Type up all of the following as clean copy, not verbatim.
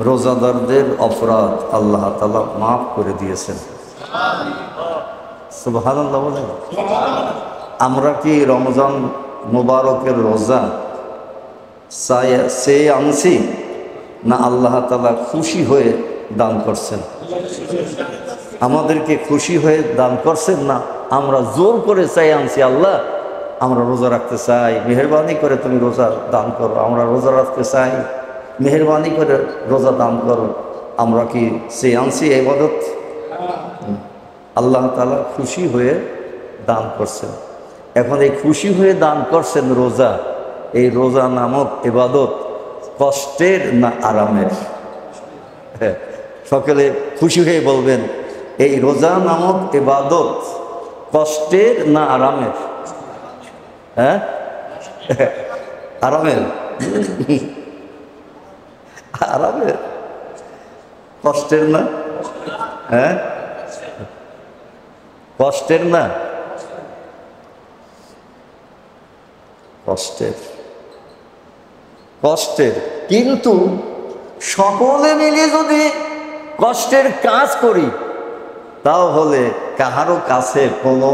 রোজাদারদের অপরাধ আল্লাহ তাআলা মাফ করে দিয়েছেন। সুবহানাল্লাহ বলেন। আমরা কি রমজান মুবারকের রোজা সে আনছি, না আল্লাহ তাআলা খুশি হয়ে দান করছেন? আমাদেরকে খুশি হয়ে দান করছেন, না আমরা জোর করে চাই আনছি? আল্লাহ আমরা রোজা রাখতে চাই, মেহেরবানি করে তুমি রোজা দান করো। আমরা রোজা রাখতে চাই, মেহেরবানি করে রোজা দান করো। আমরা কি সে আনছি ইবাদত? আল্লাহ তাআলা খুশি হয়ে দান করছেন। এখন এই খুশি হয়ে দান করছেন রোজা, এই রোজা নামক ইবাদত কষ্টের না আরামের? সকলে খুশি হয়ে বলবেন, এই রোজা নামক ইবাদত কষ্টের না আরামের? হ্যাঁ, আরামের। আরামের, কষ্টের না। হ্যাঁ, কষ্টের না, কষ্টের, কষ্টের। কিন্তু সকলে মিলে যদি কষ্টের কাজ করি, তাহলে কাহারও কাছে কোনো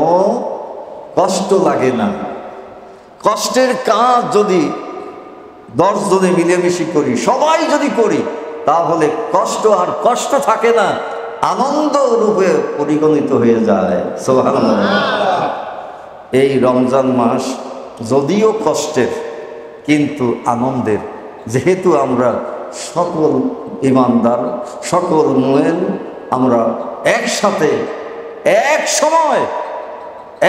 কষ্ট লাগে না। কষ্টের কাজ যদি 10 জনে মিলেমিশে করি, সবাই যদি করি, তাহলে কষ্ট আর কষ্ট থাকে না, আনন্দ রূপে পরিগণিত হয়ে যায়। সুবহানাল্লাহ। এই রমজান মাস যদিও কষ্টের, কিন্তু আনন্দের। যেহেতু আমরা সকল ইমানদার, সকল মুমিন, আমরা একসাথে এক সময়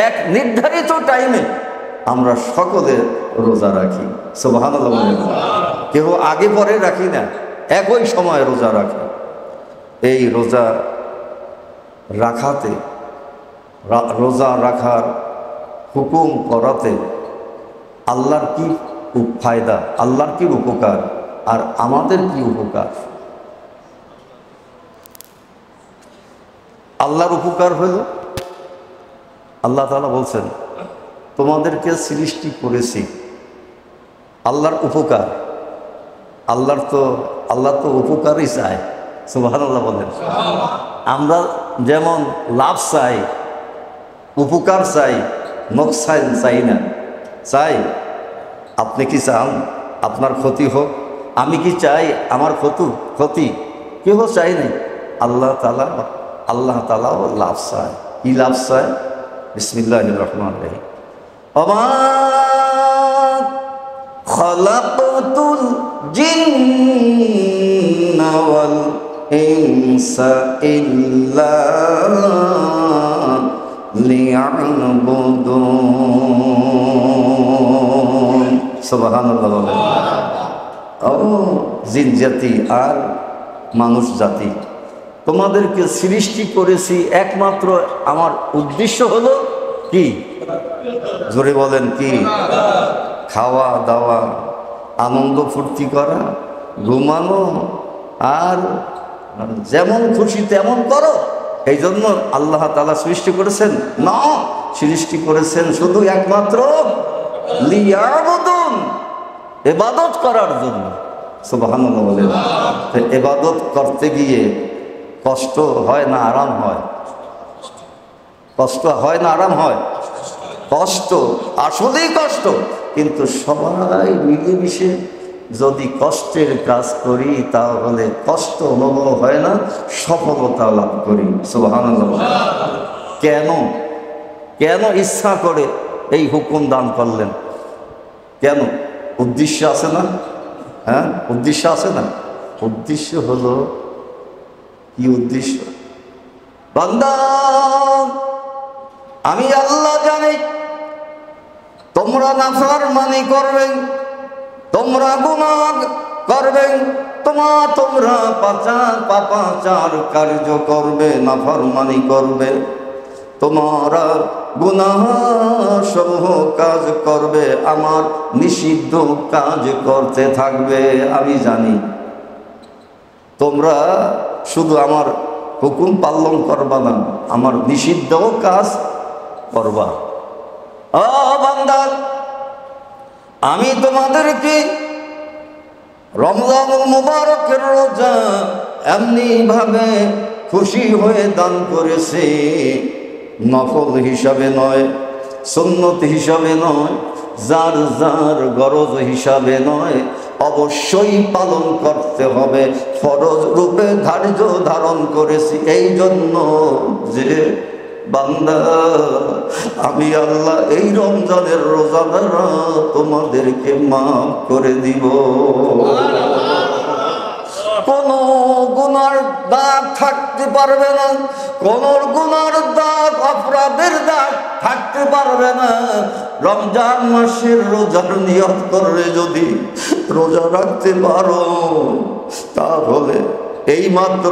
এক নির্ধারিত টাইমে আমরা সকলে রোজা রাখি। সুবহানাল্লাহ। কেউ আগে পরে রাখি না, একই সময় রোজা রাখি। এই রোজা রাখাতে, রোজা রাখার হুকুম করাতে আল্লাহর কি ফায়দা, আল্লাহর কি উপকার, আর আমাদের কি উপকার? আল্লাহর উপকার হলো, আল্লাহ তাআলা বলছেন, তোমাদেরকে সৃষ্টি করেছি। আল্লাহর উপকার, আল্লাহ তো উপকারই চায়। সুবহানাল্লাহ বলেন। আমরা যেমন লাভ চাই, উপকার চাই, নোকসান চাই না। চাই? আপনি কি চান আপনার ক্ষতি হোক? আমি কি চাই আমার ক্ষতি? কেউ চাই নাই। আল্লাহ তাআলাও লাভ চায়। কি লাভ চায়? বিসমিল্লাহির রহমানির রহিম। ওমা খালাকতুল জিন্না ওয়াল ইনসা ইল্লা লিয়া'বুদুন। সুবহানাল্লাহ। ও জিন জাতি আর মানুষ জাতি, তোমাদেরকে সৃষ্টি করেছি একমাত্র আমার উদ্দেশ্য হলো কি? জোরে বলেন কি? খাওয়া দাওয়া, আনন্দ ফুর্তি করা, ঘুমানো, আর যেমন খুশি তেমন করো। এই জন্য আল্লাহ তাআলা সৃষ্টি করেছেন না, সৃষ্টি করেছেন শুধু একমাত্র লিয়া'বুদুন, ইবাদত করার জন্য। সুবহানাল্লাহ বলেন। ইবাদত করতে গিয়ে কষ্ট হয় না আরাম হয়? কষ্ট হয় না আরাম হয়? কষ্ট, আসলেই কষ্ট। কিন্তু সবাই মিলেমিশে যদি কষ্টের কাজ করি, তাহলে কষ্ট অনুভব হয় না, সফলতা লাভ করি। সুবহানাল্লাহ। কেন ইচ্ছা করে এই হুকুম দান করলেন? কেন? উদ্দেশ্য আছে না? হ্যাঁ, উদ্দেশ্য আছে না? উদ্দেশ্য হলো কি? উদ্দেশ্য, বান্দা আমি আল্লাহ জানি তোমরা নাফরমানি করবেন, তোমরা গুনাহ করবেন, তোমরা পাপাচার কার্য করবে, নাফরমানি করবে, তোমরা গুনাহ সমূহ কাজ করবে, আমার নিষিদ্ধ কাজ করতে থাকবে। আমি জানি তোমরা শুধু আমার হুকুম পালন করবা না, আমার নিষিদ্ধ কাজ করবা। ও বান্দা, আমি তোমাদেরকে রমজানুল মুবারকের রোজা এমনি ভাবে খুশি হয়ে দান করেছে, নফল হিসাবে নয়, সুন্নত হিসাবে নয়, যার যার গরজ হিসাবে নয়, অবশ্যই পালন করতে হবে, ফরজ রূপে ধার্য ধারণ করেছি। এই জন্য যে বান্দা, আমি আল্লাহ এই রমজানের রোজা দ্বারা তোমাদেরকে মাফ করে দিব। কোন গুনার দাগ থাকতে পারবে না, কোন গুনার দাগ, অপরাধের দাগ থাকতে পারবে না। রমজান মাসের রোজার নিয়ত করলে যদি রোজা রাখতে পারো, তাহলে এই মাত্র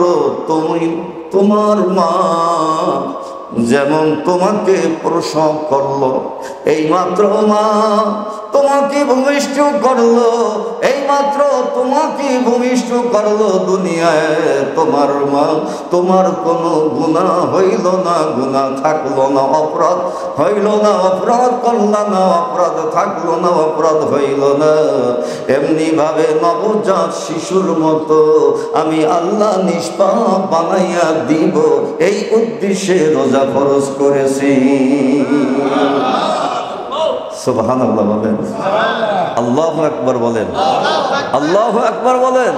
তুমি, তোমার মা যেমন তোমাকে প্রসব করলো, এই মাত্র মা তোমাকে ভূমিষ্ঠ করলো, এই মাত্র তোমাকে ভূমিষ্ঠ করলো দুনিয়ায়। তোমার মা, তোমার কোনো গুনাহ হইল না, গুনাহ থাকলো না, অপরাধ হইল না, অপরাধ করলা না, অপরাধ থাকলো না, অপরাধ হইল না। এমনি ভাবে নবজাত শিশুর মতো আমি আল্লাহ নিষ্পাপ বানাইয়া দিব, এই উদ্দেশ্যে রোজা ফরজ করেছি। সুবহানাল্লাহ বলেন, আল্লাহু আকবার বলেন, আল্লাহু আকবার বলেন।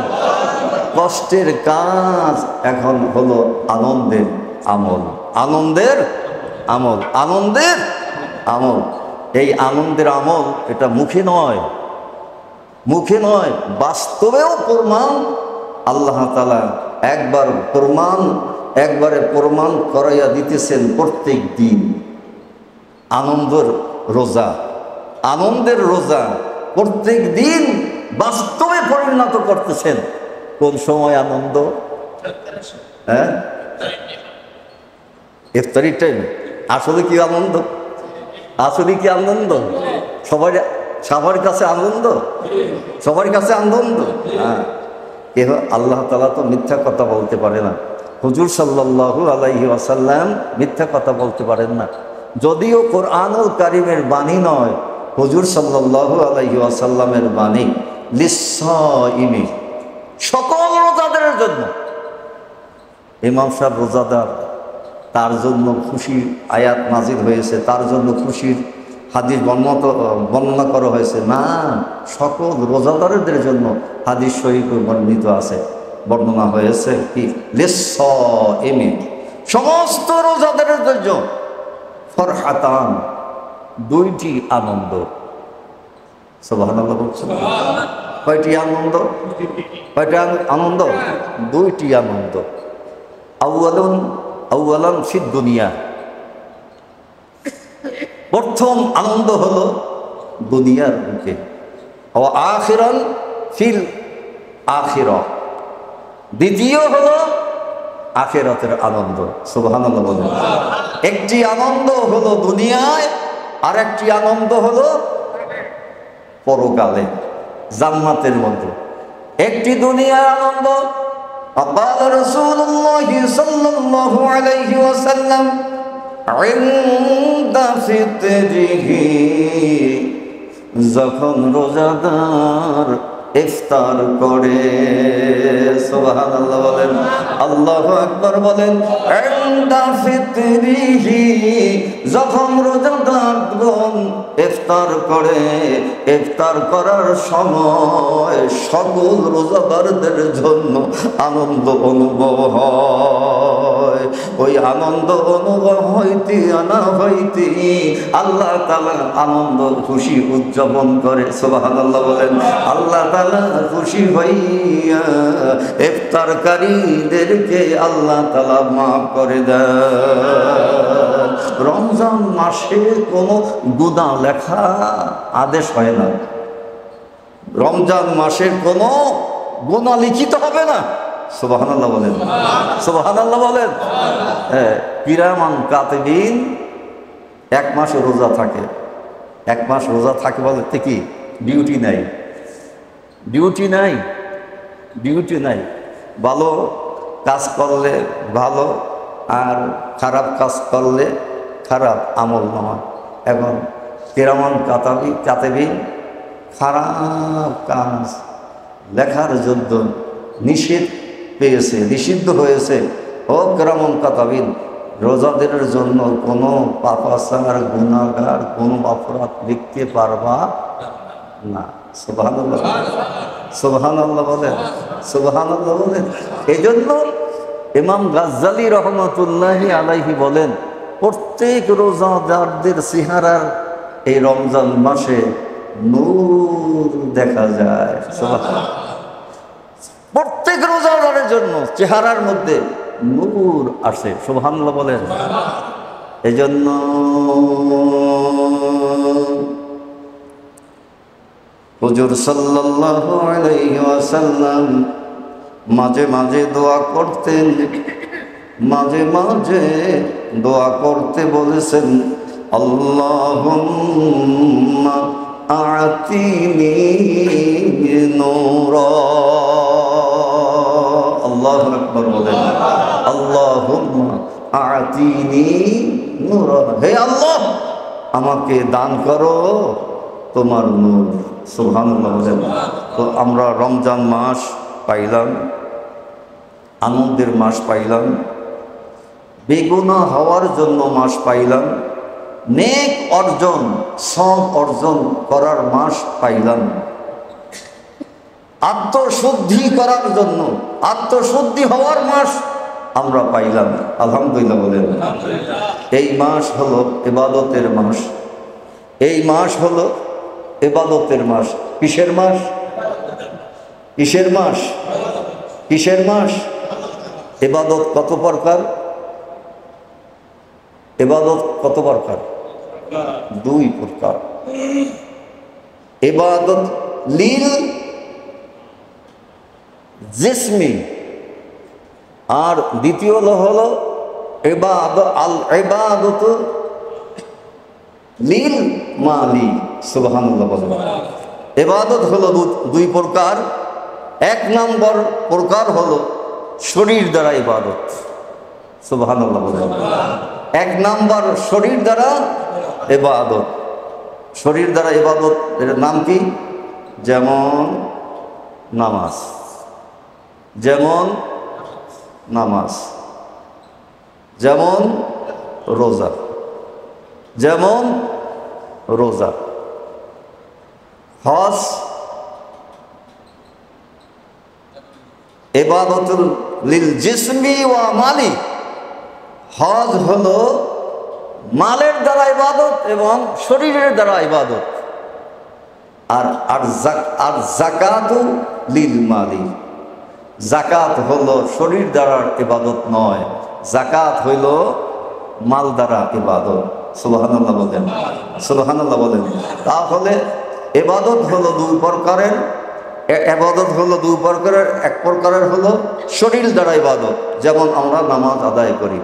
কষ্টের কাজ এখন হলো আনন্দের আমল, আনন্দের আমল, আনন্দের আমল। এই আনন্দের আমল এটা মুখে নয়, মুখে নয়, বাস্তবেও প্রমাণ। আল্লাহ তাআলা একবারে প্রমাণ করাইয়া দিতেছেন প্রত্যেক দিন। আনন্দের রোজা, আনন্দের রোজা প্রত্যেক দিন বাস্তবে পরিণত করতেছেন। কোন সময় আনন্দ? হ্যাঁ, ইফতারি টাইম। আসলে কি আনন্দ? আসলে কি আনন্দ? সবার কাছে আনন্দ, সবার কাছে আনন্দ। হ্যাঁ, আল্লাহ তাআলা তো মিথ্যা কথা বলতে পারে না, হুজুর সাল্লাল্লাহু আলাইহি ওয়াসাল্লাম মিথ্যা কথা বলতে পারেন না। যদিও কোরআনুল কারীমের বাণী নয়, হুজুর সাল্লাল্লাহু আলাইহি ওয়াসাল্লামের বাণী, লিস-সাইমি, সকল রোজাদারের জন্য। ইমাম সাহেব রোজাদার, তার জন্য খুশির আয়াত নাজিল হয়েছে, তার জন্য খুশির হাদিস বর্ণনা করা হয়েছে না, সকল রোজাদারদের জন্য হাদিস শরীফ বর্ণিত আছে, বর্ণনা হয়েছে কি লিস-সাইমি, সমস্ত রোজাদারের জন্য ফরহাতান, দুইটি আনন্দ। সুবহানাল্লাহ বলছেন। কয়টি আনন্দ? কয়টি আনন্দ? দুইটি আনন্দ। আউয়ালান ফিদ দুনিয়া, প্রথম আনন্দ হলো দুনিয়ার বুকে, ওয়া আখিরান ফিল আখিরাহ, দ্বিতীয় হলো আখিরাতের আনন্দ। সুবহানাল্লাহ বলেন। একটি আনন্দ হলো দুনিয়ায়, আর একটি আনন্দ হলো পরকালে, জান্নাতের মধ্যে। একটি দুনিয়ার আনন্দ, قال رسول الله صلى الله عليه وسلم عند فطره, যখন রোজাদার ইফতার করে। সুবহানাল্লাহ বলেন, আল্লাহু আকবার বলেন। ইনদা ফিতরিহি, যখন রোজাদারগণ ইফতার করে, ইফতার করার সময় সকল রোজাদারদের জন্য আনন্দ অনুভব হয়। ওই আনন্দ অনুভব হইতে আনা হইতে আল্লাহ তাআলা আনন্দ খুশি উদযাপন করে। সুবহানাল্লাহ বলেন। আল্লাহ তাআলা খুশি হইয়া ইফতারকারীদেরকে আল্লাহ তাআলা মাফ করে দেন। রমজান মাসে কোনো গুনাহ লেখা আদেশ হয় না, রমজান মাসে কোনো গুনাহ লিখিত হবে না। সুবহানাল্লাহ বলেন, সুবহানাল্লাহ বলেন। কিরামান কাতিবিন, এক মাস রোজা থাকে, এক মাস রোজা থাকে বলতে কি ডিউটি নাই, ডিউটি নাই, ডিউটি নাই। ভালো কাজ করলে ভালো, আর খারাপ কাজ করলে খারাপ, আমল নয়। এখন কিরামান কাতিবিন, খারাপ কাজ লেখার জন্য নিষেধ পেয়েছে, নিষিদ্ধ হয়েছে। ও কিরামান কাতাবিন, রোজাদারের জন্য কোনো পাপাচার গুনাহগার কোনো অপরাধ লিখতে পারবা না। সুবহানাল্লাহ, সুবহানাল্লাহ বলেন, সুবহানাল্লাহ বলেন। এই জন্য ইমাম গাজ্জালী রহমতুল্লাহি আলাইহি বলেন, প্রত্যেক রোজাদারদের চেহারার এই রমজান মাসে নূর দেখা যায়। সুবহানাল্লাহ, প্রত্যেক রোজাদারের জন্য চেহারার মধ্যে নূর আসে। সুবহানাল্লাহ বলেন। এই জন্য হুজুর সাল্লাল্লাহু আলাইহি ওয়াসাল্লাম মাঝে মাঝে দোয়া করতেন, মাঝে মাঝে দোয়া করতে বলেছেন, আল্লাহুম্মা আতিনি নূরা। আল্লাহু আকবার বলেন, আল্লাহুম্মা আতিনি নূরা। হে আল্লাহ, আমাকে দান করো তোমার নূর। সুবহানাল্লাহ বলেন। তো আমরা রমজান মাস পাইলাম, আনন্দের মাস পাইলাম, বেগুনাহ হওয়ার জন্য মাস পাইলাম, নেক অর্জন সব অর্জন করার মাস পাইলাম, আত্মশুদ্ধি করার জন্য আত্মশুদ্ধি হওয়ার মাস আমরা পাইলাম। আলহামদুলিল্লাহ বলেন। এই মাস হলো ইবাদতের মাস, এই মাস হলো ইবাদতের মাস। কিসের মাস? কিসের মাস? কিসের মাস? ইবাদত কত প্রকার? ইবাদত কত প্রকার? দুই প্রকার। ইবাদত লিল জিসমি, আর দ্বিতীয় হলো ইবাদত লিল মালি। সুবহানাল্লাহ বলেন। ইবাদত হলো দুই প্রকার। এক নম্বর প্রকার হলো শরীর দ্বারা ইবাদত। সুবহানাল্লাহ বলেন। এক নম্বর শরীর দ্বারা ইবাদত। শরীর দ্বারা ইবাদত এর নাম কি? যেমন নামাজ, যেমন নামাজ, যেমন রোজা, যেমন রোজা, হজ ইবাদতুল লিল জিসমি ওয়া মালি। হজ হলো মালের দ্বারা ইবাদত এবং শরীরের দ্বারা ইবাদত। আর যাকাতু লিল মালি। যাকাত হলো শরীর দ্বারা ইবাদত নয়, যাকাত হইল মাল দ্বারা ইবাদত। সুবহানাল্লাহ বলেন, সুবহানাল্লাহ বলেন। তাহলে ইবাদত হলো দুই প্রকারের। ইবাদত হলো দুই প্রকারের। এক প্রকারের হলো শরীর দ্বারা ইবাদত, যেমন আমরা নামাজ আদায় করি।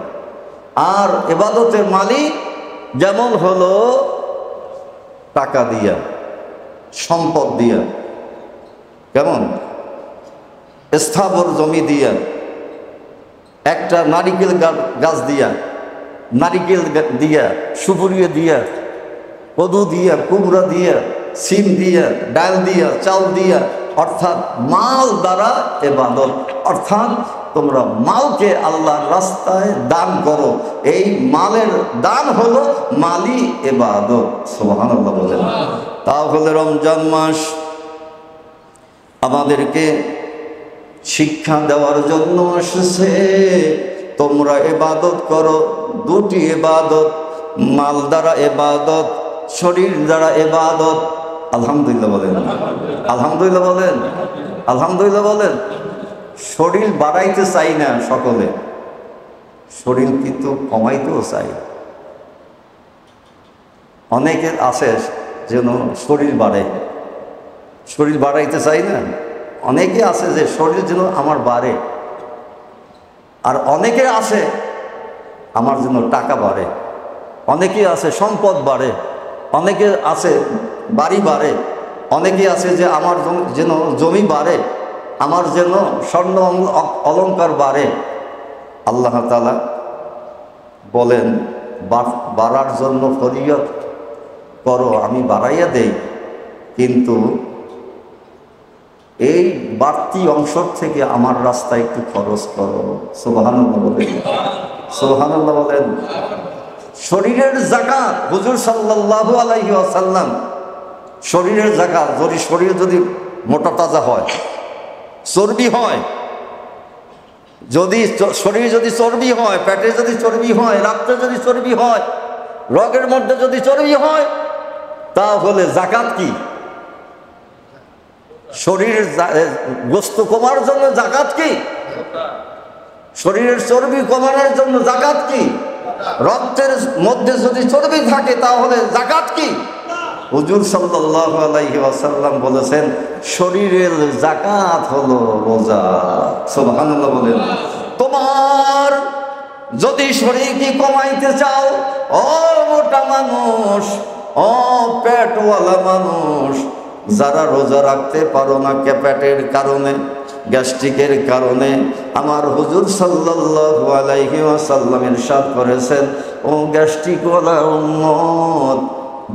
আর ইবাদতের মালিক যেমন হলো টাকা দিয়া, সম্পদ দিয়া, কেমন স্থাবর জমি দিয়া, একটা নারিকেল গাছ দিয়া, নারিকেল দিয়া, সুপুরিয়া দিয়া, কদু দিয়া, কুমড়া দিয়া, সিম দিয়া, ডাল দিয়া, চাল দিয়া, অর্থাৎ মাল দ্বারা ইবাদত। অর্থাৎ তোমরা মালকে আল্লাহর রাস্তায় দান করো, এই মালের দান হলো মালি ইবাদত। সুবহানাল্লাহ বলেন। তাহলে রমজান মাস আমাদেরকে শিক্ষা দেওয়ার জন্য এসেছে, তোমরা ইবাদত করো। দুটি ইবাদত, মাল দ্বারা ইবাদত, শরীর দ্বারা ইবাদত। আলহামদুলিল্লাহ বলেন, আলহামদুলিল্লাহ বলেন, আলহামদুলিল্লাহ বলেন। শরীর বাড়াইতে চাই না সকলে, শরীর কিন্তু কমাইতেও চাই। অনেকের আছে যেন শরীর বাড়ে, শরীর বাড়াইতে চাই না। অনেকে আছে যে শরীর যেন আমার বাড়ে, আর অনেকে আছে আমার জন্য টাকা বাড়ে, অনেকে আছে সম্পদ বাড়ে, অনেকে আছে বাড়ি বাড়ে, অনেকে আছে যে আমার যেন জমি বাড়ে, আমার যেন স্বর্ণ অলংকার বাড়ে। আল্লাহ তাআলা বলেন, বাড়ার জন্য ফরিয়াদ করো, আমি বাড়াইয়া দেই, কিন্তু এই বাড়তি অংশ থেকে আমার রাস্তায় একটু খরচ করো। সুবহানাল্লাহ বলেন, সুবহানাল্লাহ বলেন। শরীরের যাকাত, হুজুর সাল্লাল্লাহু আলাইহি ওয়াসাল্লাম শরীরের যাকাত, যদি শরীর যদি মোটা তাজা হয়, চর্বি হয়, যদি শরীর যদি চর্বি হয়, পেটে যদি চর্বি হয়, রক্তে যদি চর্বি হয়, রগের মধ্যে যদি চর্বি হয়, তাহলে যাকাত কি? শরীরের গোস্ত কমার জন্য যাকাত কি? শরীরের চর্বি কমানোর জন্য যাকাত কি? রক্তের মধ্যে যদি চর্বি থাকে তাহলে যাকাত কি? হুজুর সাল্লাল্লাহু আলাইহি ওয়াসাল্লাম বলেছেন শরীরের যাকাত হলো রোজা। সুবহানাল্লাহ বলেন। তোমার যদি শরীরকে কমাইতে চাও, ও মোটা মানুষ, ও পেটওয়ালা মানুষ, যারা রোজা রাখতে পারো না পেটের কারণে, গ্যাস্ট্রিকের কারণে, আমার হুজুর সাল্লাল্লাহু আলাইহি ওয়াসাল্লাম ইরশাদ করেছেন, ও গ্যাস্ট্রিকওয়ালা উম্মত,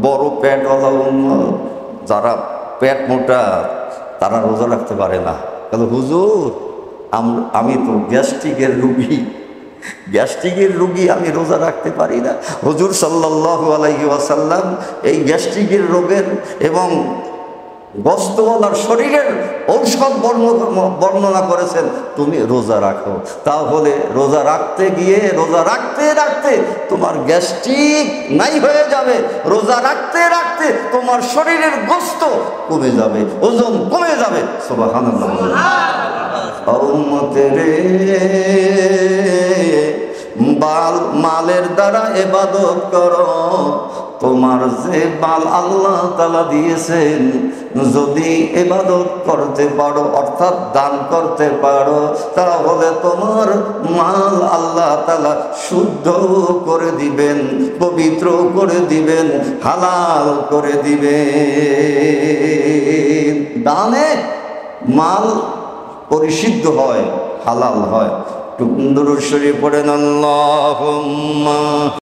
বড় পেটওয়ালা উম্মত, যারা পেট মোটা তারা রোজা রাখতে পারে না। তাহলে হুজুর আমি তো গ্যাস্ট্রিকের রুগী, আমি রোজা রাখতে পারি না। হুজুর সাল্লাল্লাহু আলাইহি ওয়াসাল্লাম এই গ্যাস্ট্রিকের রোগের এবং গোস্তওয়ালার শরীরের ঔষধ বর্ণনা করেছেন, তুমি রোজা রাখো। তাহলে রোজা রাখতে গিয়ে, রোজা রাখতে রাখতে তোমার গ্যাস্ট্রিক নাই হয়ে যাবে, রোজা রাখতে রাখতে তোমার শরীরের গোস্ত কমে যাবে, ওজন কমে যাবে। সুবহানাল্লাহ। উম্মতেরে, মালের দ্বারা ইবাদত করো। তোমার যে মাল আল্লাহ তাআলা দিয়েছেন, যদি ইবাদত করতে পারো, অর্থাৎ দান করতে পারো, তাহলে তোমার মাল আল্লাহ তাআলা শুদ্ধ করে দিবেন, পবিত্র করে দিবেন, হালাল করে দিবেন। দানে মাল পরিশুদ্ধ হয়, হালাল হয়। টুকুন্দুর শরীফ পড়েন আল্লাহুম্মা